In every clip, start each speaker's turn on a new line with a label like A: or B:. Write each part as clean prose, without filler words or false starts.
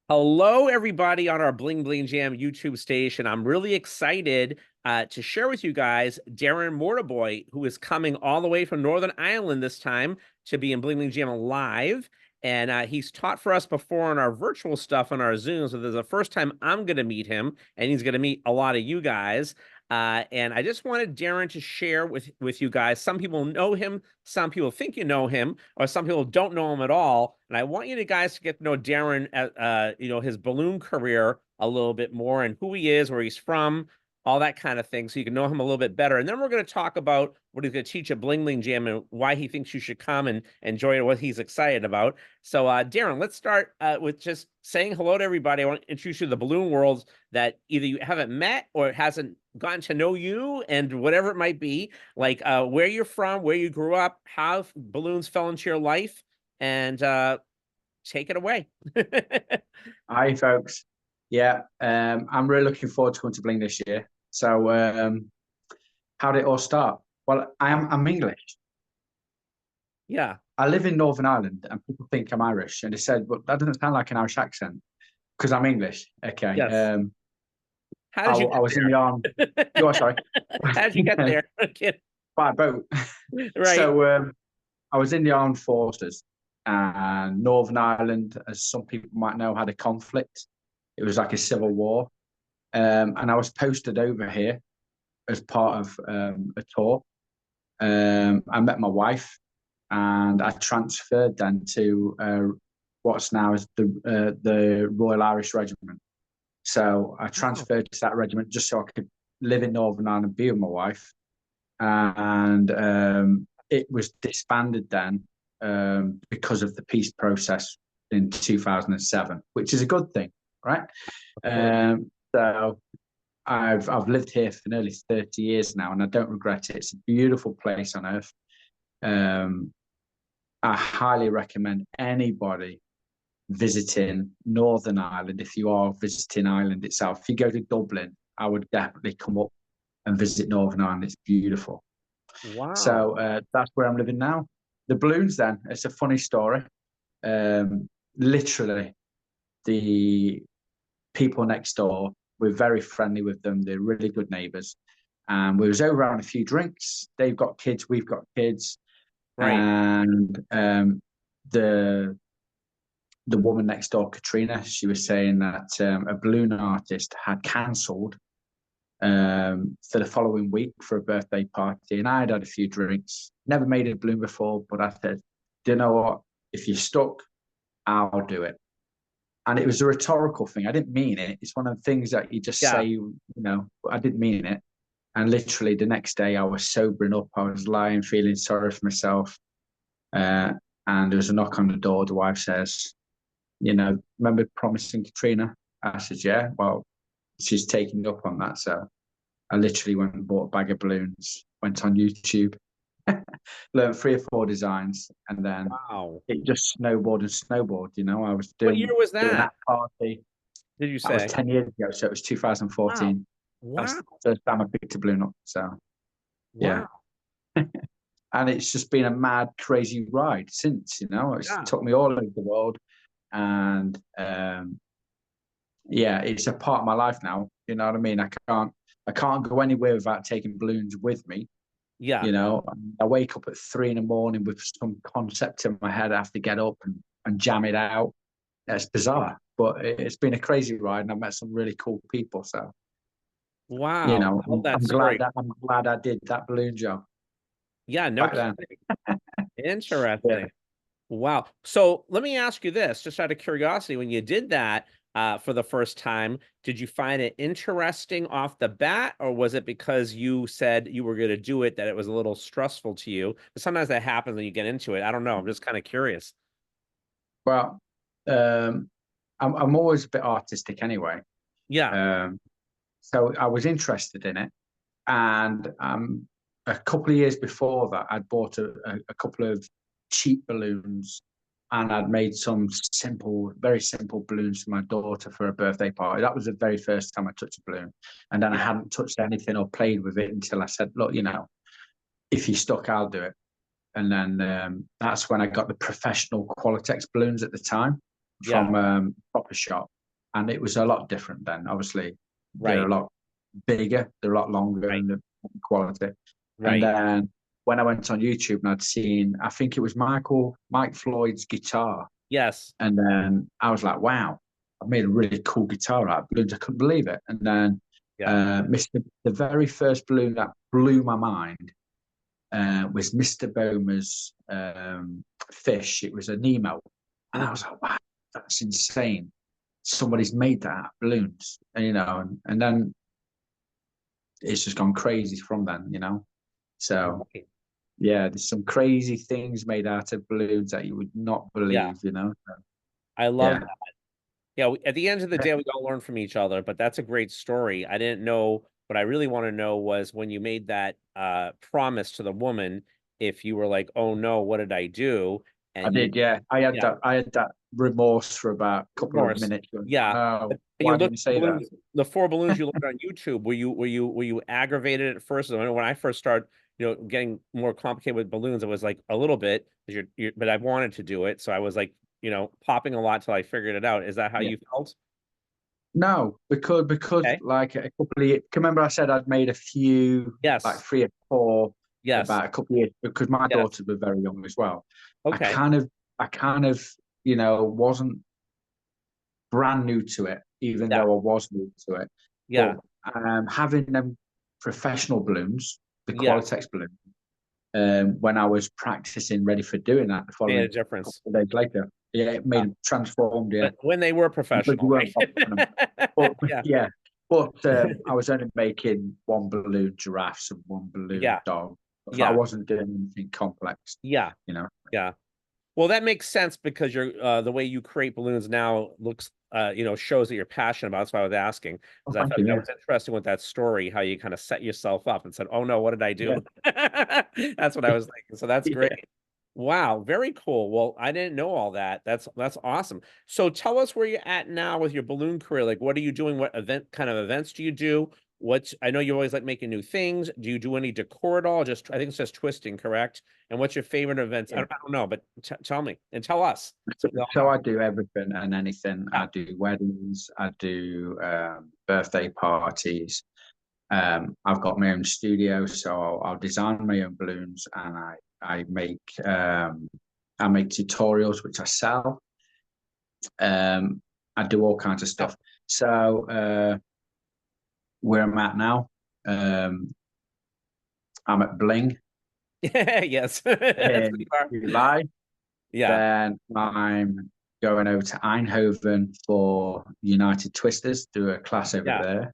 A: Hello, everybody on our Bling Bling Jam YouTube station. I'm really excited to share with you guys Darren Mortiboy, who is coming all the way from Northern Ireland this time to be in Bling Bling Jam live. And he's taught for us before on our virtual stuff on our Zoom. So this is the first time I'm going to meet him, and he's going to meet a lot of you guys. And I just wanted Darren to share with you guys. Some people know him, some people think you know him, or some people don't know him at all. And I want you guys to get to know Darren, his balloon career a little bit more and who he is, where he's from, all that kind of thing, so you can know him a little bit better. And then we're going to talk about what he's going to teach at Bling Bling Jam and why he thinks you should come and enjoy what he's excited about. So, Darren, let's start with just saying hello to everybody. I want to introduce you to the balloon world that either you haven't met or hasn't gotten to know you, and whatever it might be, like where you're from, where you grew up, how balloons fell into your life, and take it away.
B: Hi, folks. Yeah, I'm really looking forward to coming to Bling this year. So, how did it all start? Well, I'm English.
A: Yeah.
B: I live in Northern Ireland, and people think I'm Irish, and they said, "But that doesn't sound like an Irish accent because I'm English." Okay.
A: Yes. How
B: I,
A: did you
B: I
A: get
B: was in the army.
A: there?
B: Oh, sorry.
A: How did you get there? Okay.
B: By boat.
A: Right.
B: So, I was in the armed forces, and Northern Ireland, as some people might know, had a conflict. It was like a civil war, and I was posted over here as part of a tour. I met my wife, and I transferred then to what's now is the Royal Irish Regiment. So I
A: Oh,
B: transferred to that regiment just so I could live in Northern Ireland and be with my wife. And it was disbanded then because of the peace process in 2007, which is a good thing, right?
A: of course.
B: So I've lived here for nearly 30 years now, and I don't regret it. It's a beautiful place on earth. Um, I highly recommend anybody visiting Northern Ireland if you are visiting Ireland itself. If you go to Dublin, I would definitely come up and visit Northern Ireland. It's beautiful.
A: Wow.
B: So that's where I'm living now. The balloons, then, it's a funny story. Literally, the people next door, we're very friendly with them. They're really good neighbors. And we was over having a few drinks. They've got kids, we've got kids,
A: Right.
B: and the woman next door, Katrina, she was saying that a balloon artist had cancelled for the following week for a birthday party, and I had a few drinks. Never made a balloon before, but I said, "Do you know what? If you're stuck, I'll do it." And it was a rhetorical thing. I didn't mean it. It's one of the things that you just
A: Yeah.
B: say, but I didn't mean it. And literally the next day, I was sobering up. I was lying, feeling sorry for myself. Uh, and there was a knock on the door. The wife says, remember promising Katrina? I said, yeah. Well, she's taking up on that. So I literally went and bought a bag of balloons, went on YouTube, learned 3 or 4 designs, and then
A: Wow.
B: it just snowballed and snowballed. I was
A: What year was
B: doing
A: that?
B: that party.
A: Did you
B: That was
A: say?
B: 10 years ago, so it was
A: Wow.
B: 2014. That's
A: Wow.
B: the first time I picked a balloon up. So yeah,
A: Wow.
B: and it's just been a mad, crazy ride since. It's
A: Yeah.
B: took me all over the world, and yeah, it's a part of my life now. You know what I mean? I can't go anywhere without taking balloons with me.
A: Yeah.
B: I wake up at 3 in the morning with some concept in my head. I have to get up and jam it out. It's bizarre, but it's been a crazy ride, and I've met some really cool people. So
A: Wow. I love that
B: I'm glad
A: story.
B: that I'm glad I did that balloon job
A: Yeah, no
B: back then.
A: kidding.
B: Yeah.
A: Interesting. Wow. So let me ask you this, just out of curiosity, when you did that for the first time, did you find it interesting off the bat, or was it because you said you were going to do it that it was a little stressful to you? But sometimes that happens when you get into it. I don't know. I'm just kind of curious.
B: Well, um, I'm always a bit artistic anyway.
A: Yeah.
B: Um, so I was interested in it, and a couple of years before that, I'd bought a couple of cheap balloons, and I'd made some simple, very simple balloons for my daughter for a birthday party. That was the very first time I touched a balloon, and then I
A: Yeah.
B: hadn't touched anything or played with it until I said, "Look, if you're stuck, I'll do it." And then that's when I got the professional Qualitex balloons at the time
A: Yeah.
B: from Proper Shop. and it was a lot different then. Obviously, they're
A: Right.
B: a lot bigger, they're a lot longer,
A: Right.
B: and the quality. And
A: Right.
B: then when I went on YouTube and I'd seen, I think it was Mike Floyd's guitar,
A: Yes.
B: and then I was like, wow, I've made a really cool guitar out of balloons. I couldn't believe it. And then
A: Yeah.
B: the very first balloon that blew my mind was Mr. Bomer's fish. It was a Nemo. And I
A: Mhm.
B: was like, wow, that's insane. Somebody's made that out of balloons, and then it's just gone crazy from then. So
A: Right.
B: yeah, there's some crazy things made out of balloons that you would not
A: Yeah.
B: believe.
A: I love
B: Yeah.
A: that. Yeah, at the end of the
B: Yeah,
A: day, we all learn from each other, but that's a great story. I didn't know what I really want to know was when you made that promise to the woman, if you were like, "Oh no, what did I do?"
B: I
A: And you,
B: did. Yeah, I had
A: yeah,
B: that remorse for about a couple of
A: remorse.
B: minutes. Going,
A: Yeah.
B: oh,
A: And you
B: why
A: look
B: didn't you
A: at the
B: say that?
A: balloons, the four balloons you looked on YouTube. Were you aggravated at first? I mean, when I first started, getting more complicated with balloons, it was like a little bit, 'cause but I wanted to do it, so I was like, popping a lot till I figured it out. Is that how
B: Yeah.
A: you felt?
B: No, because
A: Okay.
B: like a couple of years, remember I said I'd made a few, like
A: Yes.
B: three or four,
A: Yes.
B: about a couple of years because my
A: Yes.
B: daughters were very young as well. I
A: Okay.
B: kind of, I kind of, wasn't brand new to it, even
A: Yeah.
B: though I was new to it. But
A: Yeah.
B: having them professional balloons, the
A: Yeah.
B: Qualitex balloon, when I was practicing ready for doing that the
A: Made a
B: following
A: difference.
B: couple of days later, yeah, it
A: Yeah.
B: made it transformed. Yeah,
A: When they were
B: because you
A: professional,
B: weren't popping them.
A: right?
B: But
A: Yeah.
B: yeah, but I was only making one balloon giraffes and one balloon
A: Yeah.
B: dog. So I
A: Yeah.
B: wasn't doing anything complex,
A: Yeah.
B: you know.
A: Yeah. Well, that makes sense because the way you create balloons now looks, shows that you're passionate about it. That's why I was asking,
B: Oh,
A: because I
B: thank
A: thought
B: you.
A: that
B: Yeah,
A: was interesting with that story, how you kind of set yourself up and said, "Oh no, what did I
B: yeah,
A: do?" That's what I was thinking. So that's great.
B: yeah.
A: Wow, very cool. Well, I didn't know all that. That's awesome. So tell us where you're at now with your balloon career. Like, what are you doing? What kind of events do you do? I know you always like making new things. Do you do any decor at all? Just I think it's just twisting, correct? And what's your favorite events? I
B: Yeah.
A: don't, I don't know, but tell me and tell us so we all
B: So
A: know.
B: I do everything and anything.
A: Yeah,
B: I do weddings. I do birthday parties. I've got my own studio, so I'll design my own balloons, and I make I make tutorials which I sell. I do all kinds of
A: yeah.
B: stuff. So where I'm at now, um, I'm at Bling
A: Yes, that's what
B: in
A: you are.
B: July.
A: Yeah,
B: Then I'm going over to Eindhoven for United Twisters, do a class over
A: yeah,
B: there,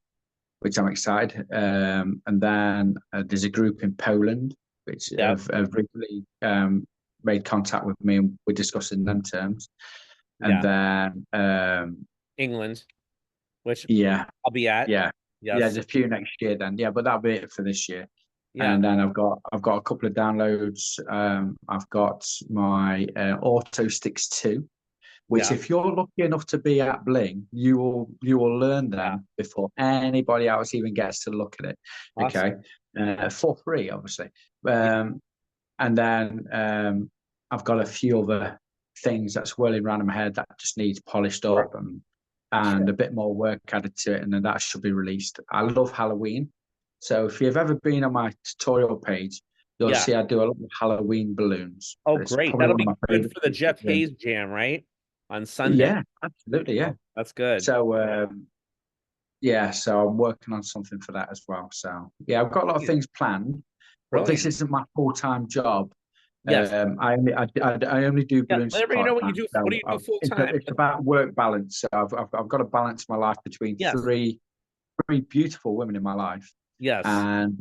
B: which I'm excited. And then there's a group in Poland which
A: yeah,
B: have recently made contact with me, and we're discussing them terms. And
A: yeah.
B: then
A: England, which
B: yeah,
A: I'll be at.
B: yeah, yeah,
A: Yes,
B: there's a few next year then. Yeah, but that'll be it for this year.
A: yeah,
B: And then I've got a couple of downloads. I've got my Auto Sticks 2, which
A: yeah,
B: if you're lucky enough to be at Bling, you will learn
A: yeah.
B: them before anybody else even gets to look at it. Okay,
A: Awesome.
B: for free, obviously.
A: Yeah,
B: Um, and then I've got a few other things that's whirling around in my head that just needs polished
A: sure,
B: up and
A: sure.
B: a bit more work added to it, and then that should be released. I love Halloween, so if you've ever been on my tutorial page, you'll
A: Yeah.
B: see I do a lot of Halloween balloons.
A: Oh,
B: It's
A: great.
B: probably
A: That'll
B: one of
A: be
B: my
A: good
B: favorite
A: for the
B: things to
A: Jeff
B: do.
A: Hayes Jam, right? On Sunday.
B: Yeah, absolutely, yeah.
A: Oh, that's good.
B: So yeah, so I'm working on something for that as well. So yeah, I've got a lot of things planned, but this
A: Brilliant.
B: isn't my full-time job.
A: Yes.
B: I only do
A: Yeah.
B: balloons
A: Let everybody know
B: part
A: what you
B: time.
A: do. What do
B: So
A: you do full
B: it's,
A: time?
B: it's about work balance. So I've got to balance my life between
A: Yes.
B: three beautiful women in my life
A: Yes.
B: and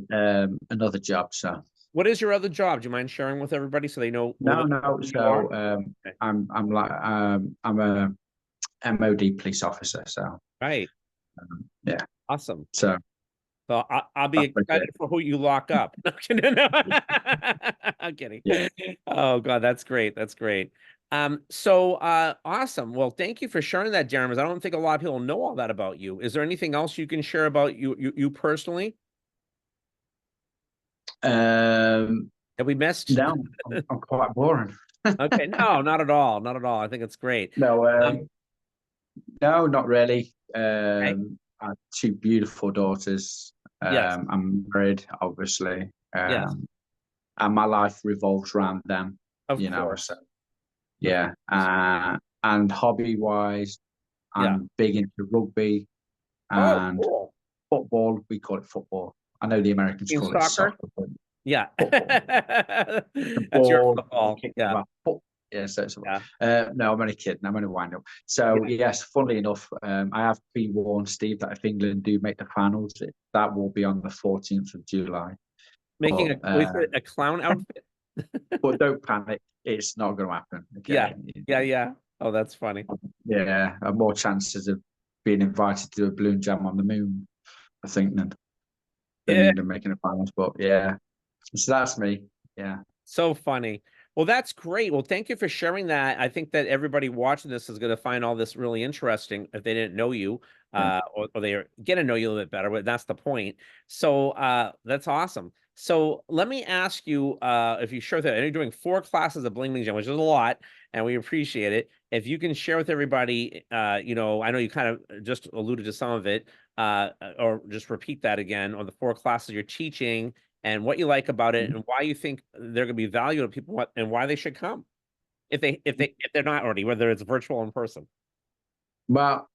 B: another job. So
A: What is your other job? Do you mind sharing with everybody so they know a little
B: no,
A: bit
B: no.
A: who you are?
B: So
A: Okay.
B: I'm a MOD police officer. So
A: Right.
B: yeah.
A: Awesome.
B: So
A: So I'll be
B: that's
A: excited
B: it.
A: for who you lock up. No, no. I'm kidding.
B: Yeah.
A: Oh God, that's great. That's great. So awesome. Well, thank you for sharing that, Jeremy. I don't think a lot of people know all that about you. Is there anything else you can share about you personally
B: Um,
A: that we missed?
B: no, I'm quite boring.
A: Okay, no, not at all. Not at all. I think it's great.
B: No,
A: Um,
B: No, not really.
A: Okay.
B: I have two beautiful daughters.
A: Yes.
B: I'm married, obviously,
A: Yes.
B: and my life revolves around them.
A: Of
B: You know, so
A: course. Of
B: yeah.
A: course.
B: And hobby wise,
A: Yeah.
B: I'm big into rugby
A: Oh,
B: and
A: cool.
B: football. We call it football. I know the Americans
A: In
B: call it
A: soccer?
B: soccer, but
A: Yeah.
B: football. The
A: That's your
B: ball, the
A: football.
B: kick,
A: Yeah.
B: the foot. Yeah, so it's,
A: Yeah.
B: no, I'm only kidding. I'm only wind up. So
A: Yeah.
B: yes, funnily enough, I have pre-warned Steve that if England do make the finals, that will be on the 14th of July.
A: Making
B: But
A: a was it a clown outfit?
B: but don't panic, it's not going to happen.
A: Yeah.
B: Okay.
A: Yeah. Yeah. Oh, that's funny.
B: Yeah, I have more chances of being invited to a balloon jam on the moon, I think, than
A: Yeah.
B: England making the finals. But yeah, so that's me. Yeah.
A: So funny. Well, that's great. Well, thank you for sharing that. I think that everybody watching this is going to find all this really interesting if they didn't know you,
B: Yeah.
A: or they get to know you a little bit better, but that's the point. So that's awesome. So let me ask you, if you share that, and you're doing 4 classes of Bling Bling Jam, which is a lot, and we appreciate it. If you can share with everybody, I know you kind of just alluded to some of it, or just repeat that again on the 4 classes you're teaching and what you like about it and why you think they're going to be valuable to people and why they should come if they're not already, whether it's virtual or in person.
B: Well,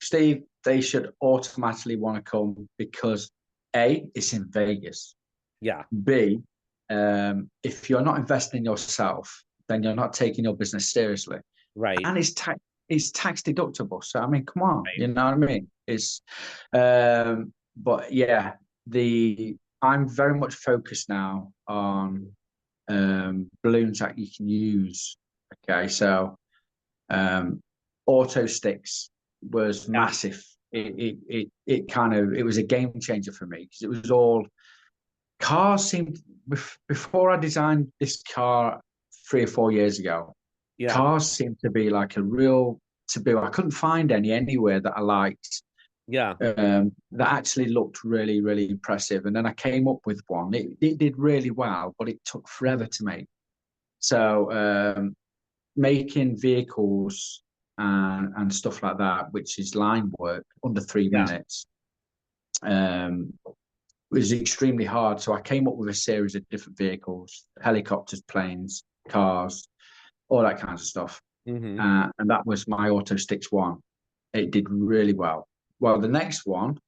B: Steve, they should automatically want to come because A, it's in Vegas.
A: Yeah,
B: B, if you're not investing in yourself, then you're not taking your business seriously.
A: right,
B: And it's tax deductible. So I mean, come on,
A: right.
B: you know what I mean? It's but yeah, the I'm very much focused now on balloons that you can use. Okay, so um, auto sticks was
A: Yeah,
B: massive. It kind of it was a game changer for me because it was all cars seemed before I designed this car 3 or 4 years ago.
A: yeah,
B: Cars seemed to be like a real taboo. I couldn't find any anywhere that I liked
A: yeah,
B: that actually looked really, really impressive. And then I came up with one. It did really well, but it took forever to make. So making vehicles and stuff like that, which is line work under three
A: yeah.
B: minutes, um, was extremely hard. So I came up with a series of different vehicles, helicopters, planes, cars, all that kinds of stuff.
A: Mm-hmm.
B: And that was my Auto Sticks one. It did really well. Well, the next one,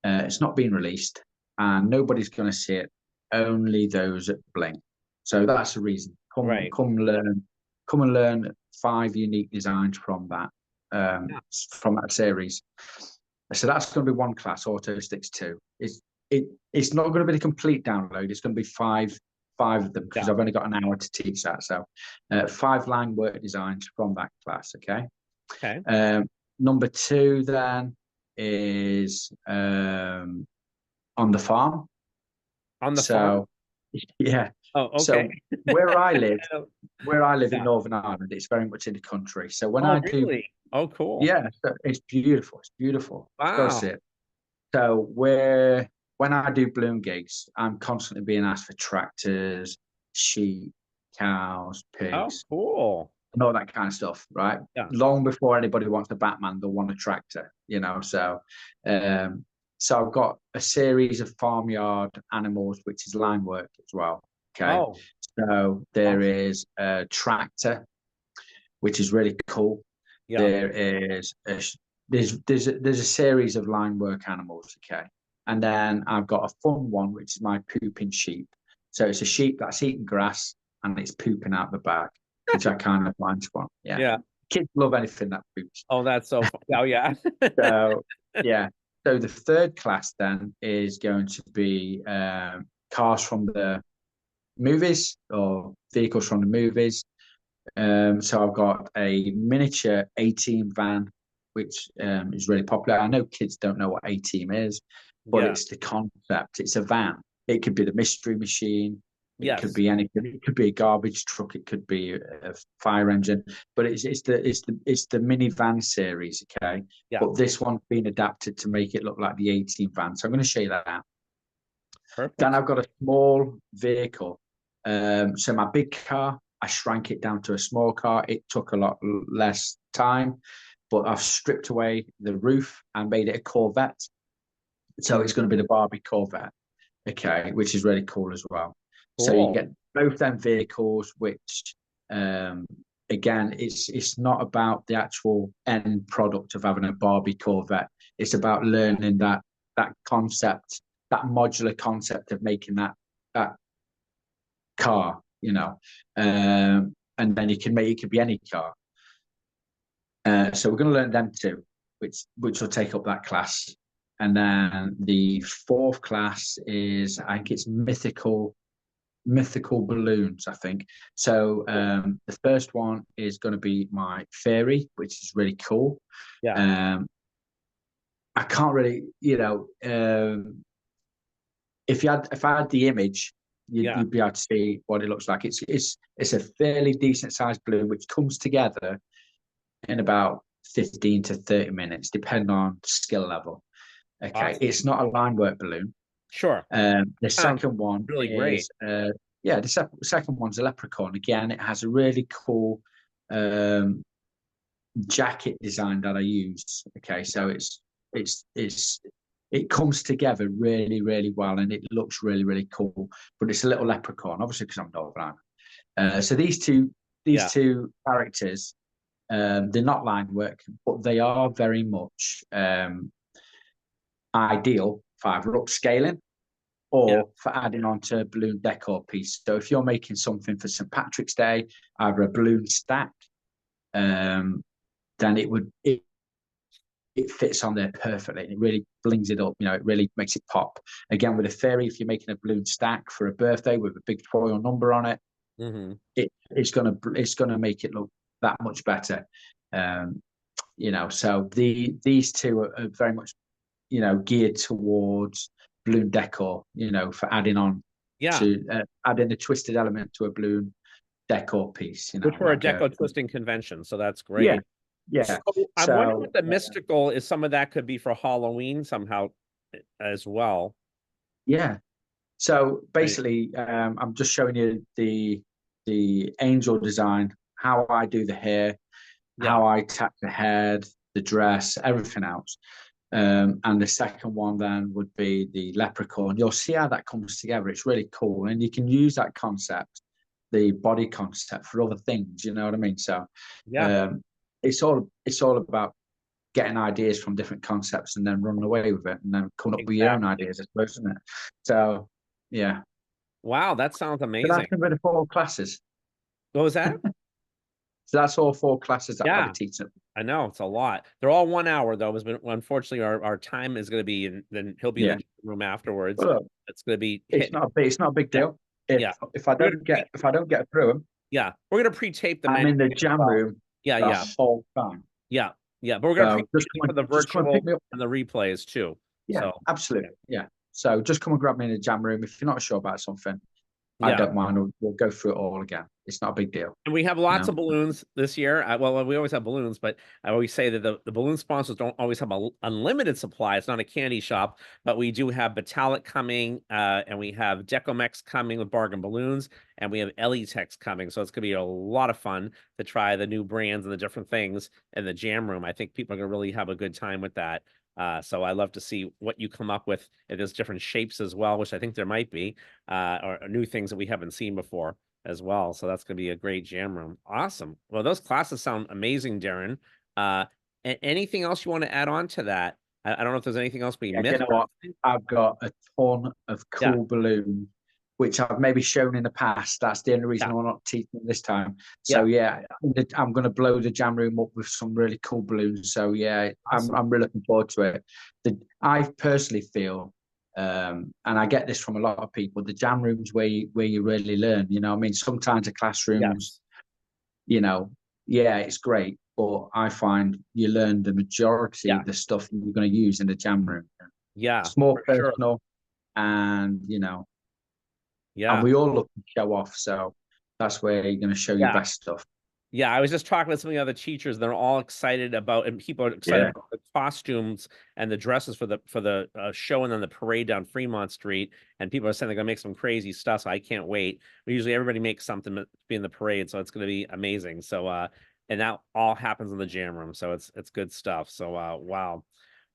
B: it's not been released, and nobody's going to see it. Only those at Bling. So that's the reason.
A: Right.
B: Come and learn 5 unique designs
A: Yeah.
B: from that series. So that's going to be one class. Auto Sticks 2. It's not going to be the complete download. It's going to be five of them because
A: Yeah.
B: I've only got an hour to teach that. So 5 line work designs from that class. Okay.
A: Okay.
B: Number 2 then is on the farm.
A: On the farm.
B: So yeah.
A: Oh, okay.
B: So where I live, where I live in
A: Yeah.
B: Northern Ireland, it's very much in the country. So when
A: Oh,
B: I do,
A: really? Oh, cool.
B: yeah, so it's beautiful. It's beautiful. You've got to see
A: Wow.
B: it. So where when I do balloon gigs, I'm constantly being asked for tractors, sheep, cows,
A: Oh,
B: pigs,
A: cool.
B: and all that kind of stuff, right?
A: Yeah.
B: Long before anybody wants a Batman, they'll want a tractor, you know. Um, so I've got a series of farmyard animals, which is line work as well. Okay.
A: Oh,
B: So there
A: awesome.
B: is a tractor, which is really cool.
A: Yeah.
B: There is there's a series of line work animals, okay, and then I've got a fun one, which is my pooping sheep. So it's a sheep that's eating grass and it's pooping out the back, which I kind of find fun. Yeah,
A: Yeah.
B: kids love anything that poops.
A: Oh, that's so fun. Oh, yeah.
B: So yeah, so the third class then is going to be cars from the movies or vehicles from the movies. So I've got a miniature A-Team van, which is really popular. I know kids don't know what A-Team is, but
A: Yeah.
B: it's the concept. It's a van. It could be the Mystery Machine. It could
A: Yes.
B: be anything. It could be a garbage truck. It could be a fire engine. But it's the minivan series, okay.
A: Yeah.
B: But this one's been adapted to make it look like the A-Team van. So I'm going to show you that out. Then
A: Perfect.
B: I've got a small vehicle. So my big car, I shrank it down to a small car. It took a lot less time but I've stripped away the roof and made it a Corvette. So it's
A: Mhm.
B: going to be the Barbie Corvette, okay, which is really cool as well. So you
A: Cool.
B: get both them vehicles, which um, again, it's not about the actual end product of having a Barbie Corvette. It's about learning that concept, that modular concept of making that car, and then you can make it could be any car. So we're going to learn them too, which will take up that class. And then the fourth class is, I think it's mythical balloons, I think. So the first one is going to be my fairy, which is really cool.
A: Yeah.
B: I can't really, if I had the image,
A: Yeah.
B: you'd be able to see what it looks like. It's a fairly decent sized balloon which comes together in about 15 to 30 minutes, depending on skill level. Okay,
A: Awesome.
B: it's not a line work balloon.
A: Sure.
B: The
A: Sounds
B: second one
A: really great.
B: is yeah, second one's a leprechaun. Again, it has a really cool um, jacket design that I use. Okay, so it comes together really, really well, and it looks really, really cool. But it's a little leprechaun, obviously, because I'm Northern Ireland. So these
A: Yeah.
B: two characters, they're not line work, but they are very much ideal for either upscaling
A: Yeah.
B: or for adding on to a balloon decor piece. So if you're making something for St. Patrick's Day, either a balloon stack, then it fits on there perfectly. It really blings it up. It really makes it pop. Again, with a fairy, if you're making a balloon stack for a birthday with a big foil number on it,
A: Hmm.
B: it's gonna make it look that much better. So these two are very much geared towards balloon decor. For adding on
A: Yeah.
B: to adding a twisted element to a balloon decor piece.
A: Which were a
B: Like a
A: deco twisting convention, so that's
B: yeah,
A: great.
B: yeah.
A: So I'm wondering
B: So
A: what the mystical is. Some of that could be for Halloween somehow as well.
B: yeah. So
A: Right.
B: basically, I'm just showing you the angel design, how I do the hair,
A: Yeah.
B: how I tack the head, the dress, everything else. And the second one then would be the leprechaun. You'll see how that comes together. It's really cool, and you can use that concept, the body concept, for other things. You know what I mean? So
A: Yeah.
B: um, it's all about getting ideas from different concepts and then running away with it, and then coming up with your own
A: Exactly.
B: ideas, I suppose, isn't it? So yeah.
A: Wow, that sounds
B: So that's
A: amazing.
B: been the four classes.
A: What was that?
B: So that's all four classes that I'll be
A: Yeah,
B: teaching.
A: I know it's a lot. They're all 1 hour though. Has been unfortunately our time is going to be in. Then he'll be in
B: Yeah.
A: the room afterwards.
B: Well, look,
A: It's going to be
B: it's
A: hitting.
B: not a big, it's not a big
A: Yeah,
B: deal. If
A: yeah.
B: if I
A: We're gonna
B: don't get if I don't get through them,
A: yeah, we're gonna pre-tape them
B: I'm
A: anyway
B: in the
A: as
B: jam
A: well.
B: room
A: Yeah,
B: the
A: yeah,
B: whole time.
A: yeah, yeah. But we're gonna
B: So
A: pre-tape them for the
B: just come and pick
A: virtual
B: me up.
A: and the replays too.
B: Yeah,
A: So yeah,
B: absolutely. Yeah. So just come and grab me in the jam room if you're not sure about something. I
A: yeah.
B: don't mind. We'll go through it all again. It's not a big deal.
A: And we have
B: You
A: lots
B: know.
A: of balloons this year. Well, we always have balloons, but I always say that the balloon sponsors don't always have a unlimited supply. It's not a candy shop, but we do have Batalic coming, and we have Decomex coming with bargain balloons, and we have Elitex coming. So it's going to be a lot of fun to try the new brands and the different things in the jam room. I think people are going to really have a good time with that. So I love to see what you come up with. And there's different shapes as well, which I think there might be, or new things that we haven't seen before as well. So that's going to be a great jam room. Awesome. Well, those classes sound amazing, Darren. Uh, Anything else you want to add on to that? I don't know if there's anything else we
B: Yeah, you
A: missed.
B: know what? I've got a ton of
A: Yeah,
B: cool balloons, which I've maybe shown in the past. That's the only reason
A: yeah,
B: I'm not teaching this time. So
A: yeah.
B: yeah, I'm going to blow the jam room up with some really cool balloons. So yeah, I'm
A: Awesome.
B: I'm really looking forward to it. I personally feel, and I get this from a lot of people, the jam rooms where you really learn. I mean, sometimes the classrooms,
A: Yes.
B: you know, yeah, it's great, but I find you learn the majority
A: Yeah.
B: of the stuff that you're going to use in the jam room.
A: Yeah,
B: It's more
A: for sure.
B: personal, and
A: Yeah.
B: we all look to show off. So that's where you're going to show your
A: Yeah.
B: best stuff.
A: Yeah, I was just talking to some of the other teachers. They're all excited about, and people are excited
B: Yeah.
A: about the costumes and the dresses for the show and then the parade down Fremont Street. And people are saying they're gonna make some crazy stuff. So I can't wait. But usually everybody makes something to be in the parade, so it's gonna be amazing. So and that all happens in the jam room. So it's good stuff. So wow.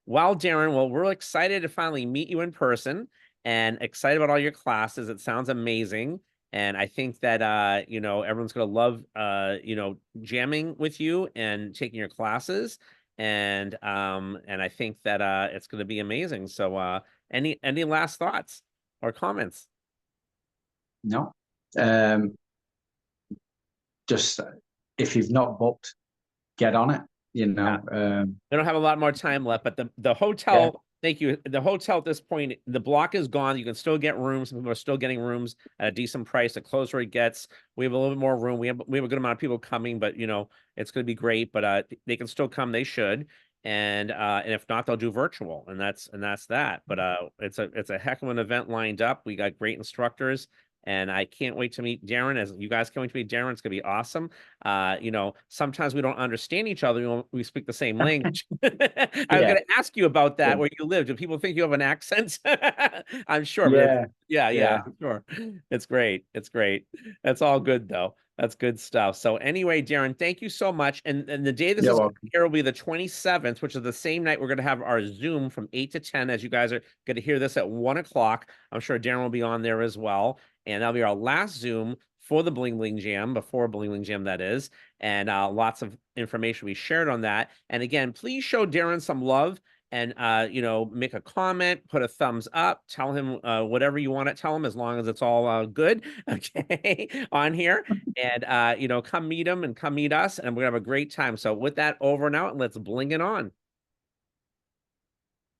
A: Well, Darren, well, we're excited to finally meet you in person and excited about all your classes. It sounds amazing. And I think that everyone's gonna love jamming with you and taking your classes. And I think that it's gonna be amazing. So any last thoughts or comments?
B: No. Um, just if you've not booked, get on it. You
A: Yeah.
B: know.
A: They don't have a lot more time left, but the
B: Yeah.
A: hotel, thank you. The hotel at this point, the block is gone. You can still get rooms. Some people are still getting rooms at a decent price. The closer it gets, we have a little bit more room. We have a good amount of people coming, but it's going to be great. But they can still come. They should. And if not, they'll do virtual, and that's that. But it's a heck of an event lined up. We got great instructors. And I can't wait to meet Darren. As you guys can't wait to meet Darren, it's gonna be awesome. Sometimes we don't understand each other. We speak the same language. I was
B: Yeah.
A: going to ask you about
B: Yeah.
A: that, where you live. Do people think you have an accent? I'm sure, but
B: Yeah.
A: yeah,
B: Yeah.
A: I'm sure. It's great. It's great. That's all good though. That's good stuff. So anyway, Darren, thank you so much. And the day this
B: You're
A: is going
B: welcome.
A: to air will be the 27th, which is the same night we're going to have our Zoom from 8 to 10, as you guys are going to hear this at 1 o'clock. I'm sure Darren will be on there as well. And that'll be our last Zoom for the Bling Bling Jam, before Bling Bling Jam, that is. And lots of information we shared on that. And again, please show Darren some love and make a comment, put a thumbs up, tell him whatever you want to tell him, as long as it's all good, okay, on here. And come meet him and come meet us, and we're gonna have a great time. So with that over and out, let's bling it on.